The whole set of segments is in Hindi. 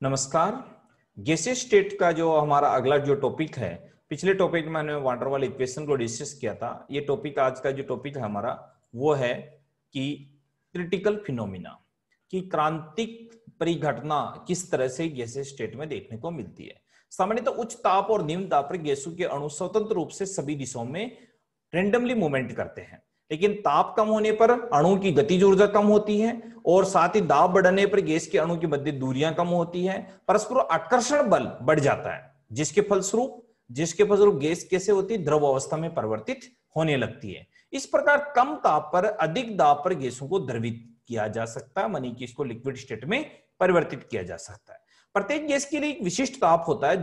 नमस्कार। गैसियस स्टेट का जो हमारा अगला जो टॉपिक है, पिछले टॉपिक में मैंने वाटर वाले इक्वेशन को डिस्कस किया था। ये टॉपिक आज का जो टॉपिक है हमारा वो है कि क्रिटिकल फिनोमिना की क्रांतिक परिघटना किस तरह से गैसियस स्टेट में देखने को मिलती है। सामान्यतः उच्च ताप और निम्न ताप पर गैसों के अणु स्वतंत्र रूप से सभी दिशाओं में रेंडमली मूवमेंट करते हैं, लेकिन ताप कम होने पर अणु की गतिज ऊर्जा कम होती है और साथ ही दाब बढ़ने पर गैस के अणु के मध्य दूरियां कम होती है, परस्पर आकर्षण बल बढ़ जाता है, जिसके फलस्वरूप गैस कैसे होती है, द्रव अवस्था में परिवर्तित होने लगती है। इस प्रकार कम ताप पर अधिक दाब पर गैसों को द्रवित किया जा सकता है, मानी कि इसको लिक्विड स्टेट में परिवर्तित किया जा सकता है। प्रत्येक गैस के लिए एक विशिष्ट ताप होता है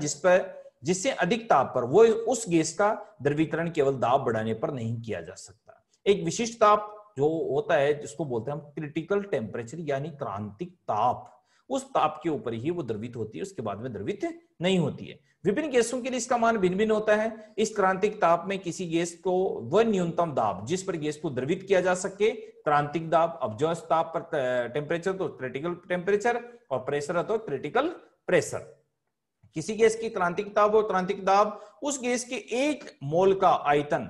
जिससे अधिक ताप पर वो उस गैस का द्रवीकरण केवल दाब बढ़ाने पर नहीं किया जा सकता। एक विशिष्ट ताप जो होता है जिसको बोलते हैं हम क्रिटिकल टेम्परेचर यानी क्रांतिक ताप, उस ताप के ऊपर ही वो द्रवित होती है, उसके बाद में द्रवित नहीं होती है। विभिन्न गैसों के लिए इसका मान भिन्न भिन्न होता है। इस क्रांतिक ताप में किसी गैस को वह न्यूनतम दाब जिस पर गैस को द्रवित किया जा सके क्रांतिक दाब, अब जो ताप पर टेम्परेचर तो क्रिटिकल टेम्परेचर और प्रेशर तो क्रिटिकल प्रेशर। किसी गैस की क्रांतिक ताप और क्रांतिक दाब उस गैस के एक मोल का आयतन,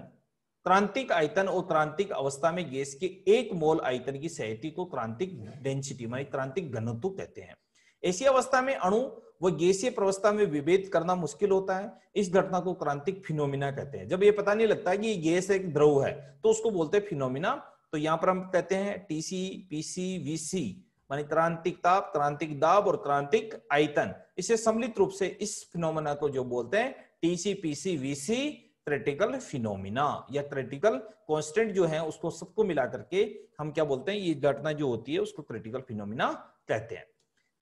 क्रांतिक आयतन और क्रांतिक अवस्था में गैस के एक मोल आयतन की सहायता को क्रांतिक डेंसिटी मानी क्रांतिक घनत्व कहते हैं। ऐसी अवस्था में अणु व गैसीय प्रवस्था में विभेद करना मुश्किल होता है। इस घटना को क्रांतिक फिनोमिना कहते हैं। जब ये पता नहीं लगता कि ये गैस एक द्रव है तो उसको बोलते हैं फिनोमिना। तो यहां पर हम कहते हैं टीसी, पीसी, वीसी मानी क्रांतिक ताप, क्रांतिक दाब और क्रांतिक आयतन। इसे सम्मिलित रूप से इस फिनोमिना को जो बोलते हैं TC, PC, VC critical phenomena या क्रिटिकल कांस्टेंट जो है उसको सबको मिला करके हम क्या बोलते हैं, ये घटना जो होती है उसको क्रिटिकल फिनोमिना कहते हैं।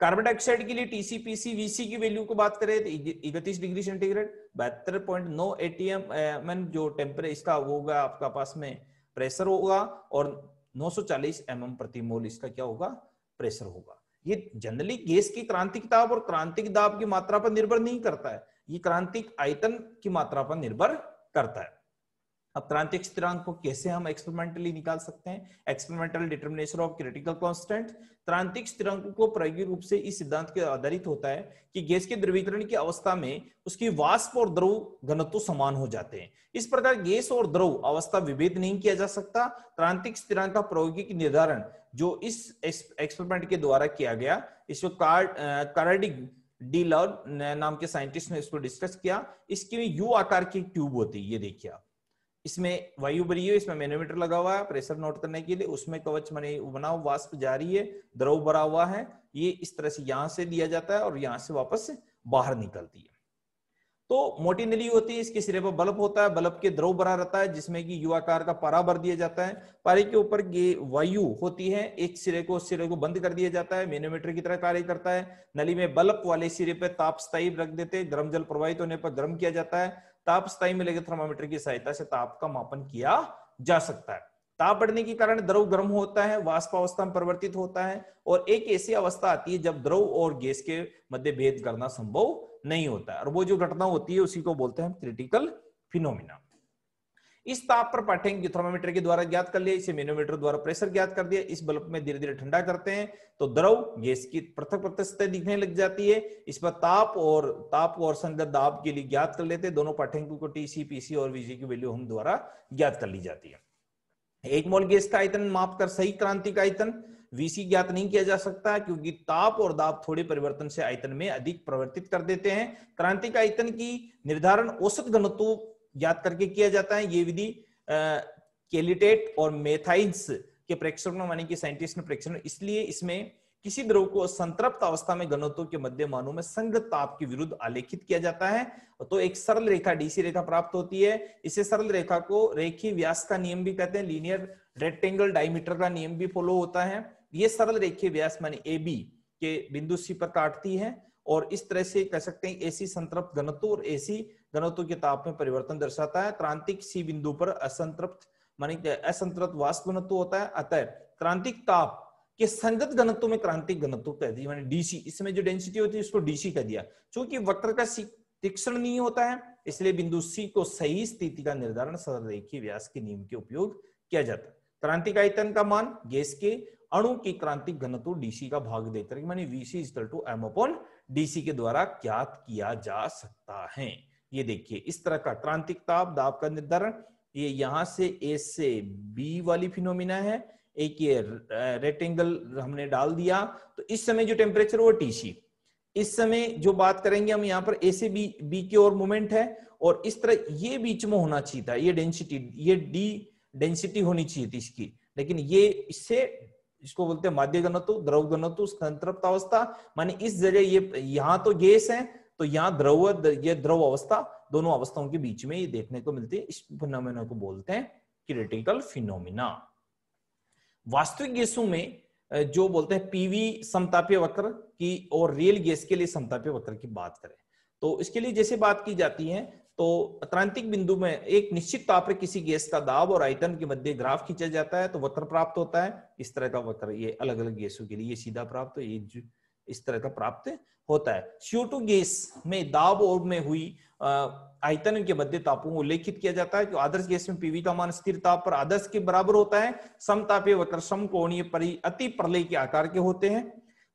कार्बन डाइऑक्साइड के लिए टीसी, पीसी, वीसी की वैल्यू को बात करें तो 31 डिग्री सेंटीग्रेड 72.9 atm जो टेम्परेचर इसका वो होगा आपका पास में प्रेशर होगा और 940 mm प्रति मोल इसका क्या होगा, प्रेशर होगा। ये जनरली गैस की क्रांतिक ताप और क्रांतिक दाब की मात्रा पर निर्भर नहीं करता है, ये क्रांतिक आयतन की मात्रा पर निर्भर करता है। अब क्रांतिक स्थिरांक को कैसे हम एक्सपेरिमेंटली निकाल सकते हैं? Experimental determination of critical constant. क्रांतिक स्थिरांक को प्रायोगिक रूप से इस सिद्धांत के आधारित होता है कि गैस के द्रवीकरण की अवस्था में उसकी वाष्प और द्रव घनत्व समान हो जाते हैं। इस प्रकार गैस और द्रव अवस्था विभेद नहीं किया जा सकता। क्रांतिक स्थिरांक का प्रायोगिक निर्धारण जो इस एक्सपेरिमेंट के द्वारा किया गया, इसको कार्डिक डी लॉर्ड नाम के साइंटिस्ट ने इसको डिस्कस किया। इसकी यू आकार की ट्यूब होती है, ये देखिए आप, इसमें वायु भरी है, इसमें मैनोमीटर लगा हुआ है प्रेशर नोट करने के लिए, उसमें कवच बना वाष्प जारी है, द्रव भरा हुआ है, ये इस तरह से यहां से दिया जाता है और यहां से वापस बाहर निकलती है। तो मोटी नली होती है, इसके सिरे पर बल्ब होता है, बल्ब के द्रव भरा रहता है जिसमें कि यू आकार का पारा भर दिया जाता है। पारे के ऊपर वायु होती है, एक सिरे को बंद कर दिया जाता है, मैनोमीटर की तरह कार्य करता है। नली में बल्ब वाले सिरे पर ताप स्थायी रख देते हैं, गर्म जल प्रवाहित होने पर गर्म किया जाता है। ताप स्थायी में लगे थर्मामीटर की सहायता से ताप का मापन किया जा सकता है। ताप बढ़ने के कारण द्रव गर्म होता है, वाष्प अवस्था में परिवर्तित होता है और एक ऐसी अवस्था आती है जब द्रव और गैस के मध्य भेद करना संभव नहीं होता है, और वो जो घटना होती है उसी को बोलते हैं क्रिटिकल फिनोमिना। इस ताप पर पाठ्यंक थर्मामीटर के द्वारा ज्ञात कर लिया, इसे मैनोमीटर द्वारा प्रेशर ज्ञात कर दिया। इस बल्ब में धीरे धीरे ठंडा करते हैं तो द्रव गैस की पृथक पृथक सतह दिखने लग जाती है। इस पर ताप और संगत दाब के लिए ज्ञात कर लेते हैं। दोनों पाठ्यंकों को टीसी, पीसी और वीजी की वैल्यू हम द्वारा ज्ञात कर ली जाती है। एक मोल गैस का आयतन मापकर सही क्रांतिक आयतन वीसी ज्ञात नहीं किया जा सकता क्योंकि ताप और दाब थोड़े परिवर्तन से आयतन में अधिक परिवर्तित कर देते हैं। क्रांतिक आयतन की निर्धारण औसत घनत्व ज्ञात करके किया जाता है। ये विधि कैलिटेट और मेथाइड्स के प्रेक्षण माने कि साइंटिस्ट ने प्रेक्षण, इसलिए इसमें किसी द्रव को संतृप्त अवस्था में घनत्व के मध्य मानों में संगत ताप के विरुद्ध आलेखित किया जाता है तो एक सरल रेखा डीसी रेखा प्राप्त होती है। इसे सरल रेखा को रेखीय व्यास का नियम भी कहते हैं, लीनियर रेक्टेंगल डायमीटर का नियम भी फॉलो होता है। ये सरल रेखीय व्यास माने AB के बिंदु C पर काटती है और इस तरह से कह सकते हैं AC संतृप्त घनत्व और AC घनत्व के ताप में परिवर्तन दर्शाता है। क्रांतिक C बिंदु पर असंतृप्त वाष्प घनत्व होता है, अतः क्रांतिक ताप के संगत घनत्व में क्रांतिक घनत्व कह दिया माने DC। इसमें जो डेंसिटी होती है उसको DC कह दिया। चूंकि वक्र का तीक्ष्ण नहीं होता है इसलिए बिंदु C को सही स्थिति का निर्धारण सरल रेखीय व्यास के नियम के उपयोग किया जाता है। क्रांतिक आयतन का मान गैस के अणु की क्रांतिक घनत्व डीसी का भाग देकर माने VC equal to M upon DC के द्वारा ज्ञात किया जा सकता है। ये देखिए इस तरह का क्रांतिक ताप दाब का निर्धारण, ये यहां से ए से बी वाली फिनोमिना है, एक ये रेक्टेंगल हमने डाल दिया, तो इस समय जो टेम्परेचर वो टीसी। इस समय जो बात करेंगे हम यहाँ पर ए से बी की ओर मूवमेंट है, और इस तरह ये बीच में होना चाहिए था, ये डेंसिटी, ये डी डेंसिटी होनी चाहिए थी इसकी, लेकिन ये इससे इसको बोलते हैं माध्य घनत्व, द्रव घनत्व, संतृप्त अवस्था, माने इस जगह ये यहाँ तो गैस है तो यहाँ द्रव, ये द्रव अवस्था, दोनों अवस्थाओं के बीच में ये देखने को मिलती है। इस फिनोमिना को बोलते हैं क्रिटिकल फिनोमिना। वास्तविक गैसों में जो बोलते हैं पीवी समतापीय वक्र की और रियल गैस के लिए समतापीय वक्र की बात करें तो इसके लिए जैसे बात की जाती है तो क्रांतिक बिंदु में एक निश्चित ताप पर किसी गैस का दाब और आयतन के मध्य ग्राफ खींचा जाता है तो वक्र प्राप्त होता है। इस तरह का वक्र ये अलग अलग गैसों के लिए सीधा प्राप्त, ये इस तरह का प्राप्त होता है। CO2 गैस में दाब और में हुई आयतन के मध्य तापों को उल्लेखित किया जाता है। तो आदर्श गैस में पीवी का मान स्थिर ताप पर आदर्श के बराबर होता है। समतापीय वक्र समकोणीय अति प्रलय के आकार के होते हैं।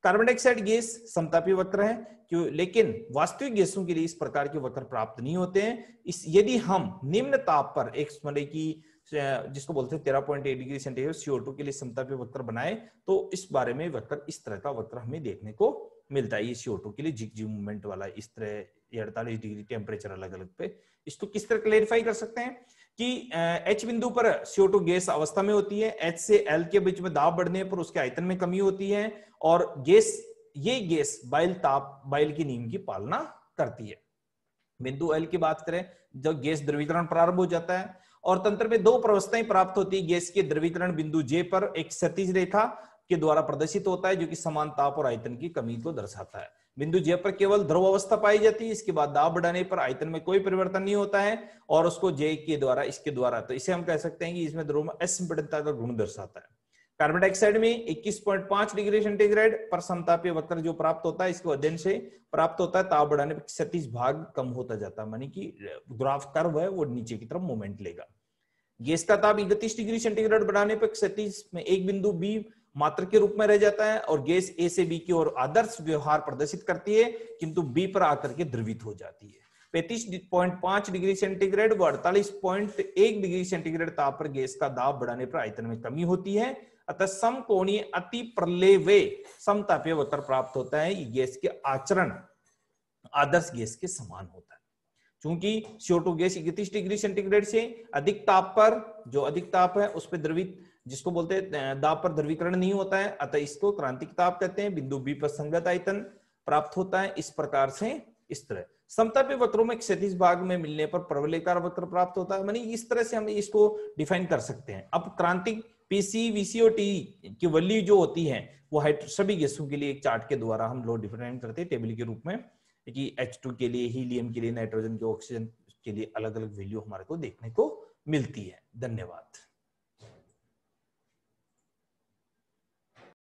कार्बन डाइऑक्साइड गैस समतापीय वक्र है क्यों, लेकिन वास्तविक गैसों के लिए इस प्रकार के वक्र प्राप्त नहीं होते हैं। इस यदि हम निम्न ताप पर एक स्मरण की जिसको बोलते हैं 13.8 डिग्री सेंटीग्रेड CO2 के लिए समतापीय वक्र बनाए तो इस बारे में वक्र, इस तरह का वक्र हमें देखने को मिलता है। ये CO2 के लिए जिग मूवमेंट वाला इस तरह 48 डिग्री टेम्परेचर अलग अलग पे। इसको किस तरह क्लेरिफाई कर सकते हैं कि H बिंदु पर CO2 गैस अवस्था में होती है, H से L के बीच में दाब बढ़ने पर उसके आयतन में कमी होती है और ये गैस बाइल की नियम की पालना करती है। बिंदु L की बात करें, जब गैस द्रवीकरण प्रारंभ हो जाता है और तंत्र में दो प्रवस्थाएं प्राप्त होती है। गैस के द्रवीकरण बिंदु J पर एक क्षैतिज रेखा के द्वारा प्रदर्शित होता है जो कि समान ताप और आयतन की कमी को दर्शाता है। बिंदु J पर केवल द्रव अवस्था पाई जाती है, इसके बाद दाब बढ़ाने पर आयतन में कोई परिवर्तन नहीं होता है और उसको J के द्वारा, इसके द्वारा, तो इसे हम कह सकते हैं कि इसमें द्रव में असंपीड़ितता का गुण दर्शाता है। कार्बन डाइऑक्साइड में 21.5 डिग्री सेंटीग्रेड पर समतापीय वक्र जो प्राप्त होता है, इसके अध्ययन से प्राप्त होता है। ताप बढ़ाने पर क्षैतिज भाग कम होता जाता है, मानी कि ग्राफ कर्व है वो नीचे की तरफ मूवमेंट लेगा। गैस का ताप 31 डिग्री सेंटीग्रेड बढ़ाने पर क्षैतिज में एक बिंदु बी मात्र के रूप में रह जाता है और गैस ए से बी की ओर आदर्श व्यवहार प्रदर्शित करती है किंतु बी पर आकर के द्रवित हो जाती है। 35.5 डिग्री सेंटीग्रेड व 48.1 डिग्री सेंटीग्रेड ताप पर गैस का दाब बढ़ाने पर आयतन में कमी होती है, अतः समकोणीय अति प्रलेवे समतापीय वक्र प्राप्त होता है। ये गैस के आचरण आदर्श गैस के समान होता है। चूंकि CO2 गैस 31 डिग्री सेंटीग्रेड से अधिक ताप पर, जो अधिक ताप है उस पर द्रवित, जिसको बोलते हैं दाब पर द्रवीकरण नहीं होता है, अतः इसको क्रांतिक ताप कहते हैं। बिंदु बी पर संगत आयतन प्राप्त होता है। इस प्रकार से इस तरह समतापीय वक्रों में क्षैतिज भाग में मिलने पर प्रवलयकार वक्र प्राप्त होता है। मानी इस तरह से हम इसको डिफाइन कर सकते हैं। अब क्रांतिक पीसी, वीसी और टी की वैल्यू जो होती है वो सभी गैसों के लिए एक चार्ट के द्वारा हम लोग डिफाइन करते हैं टेबल के रूप में, कि H2 के लिए, हीलियम के लिए, नाइट्रोजन के, ऑक्सीजन के लिए अलग अलग वैल्यू हमारे को देखने को मिलती है। धन्यवाद।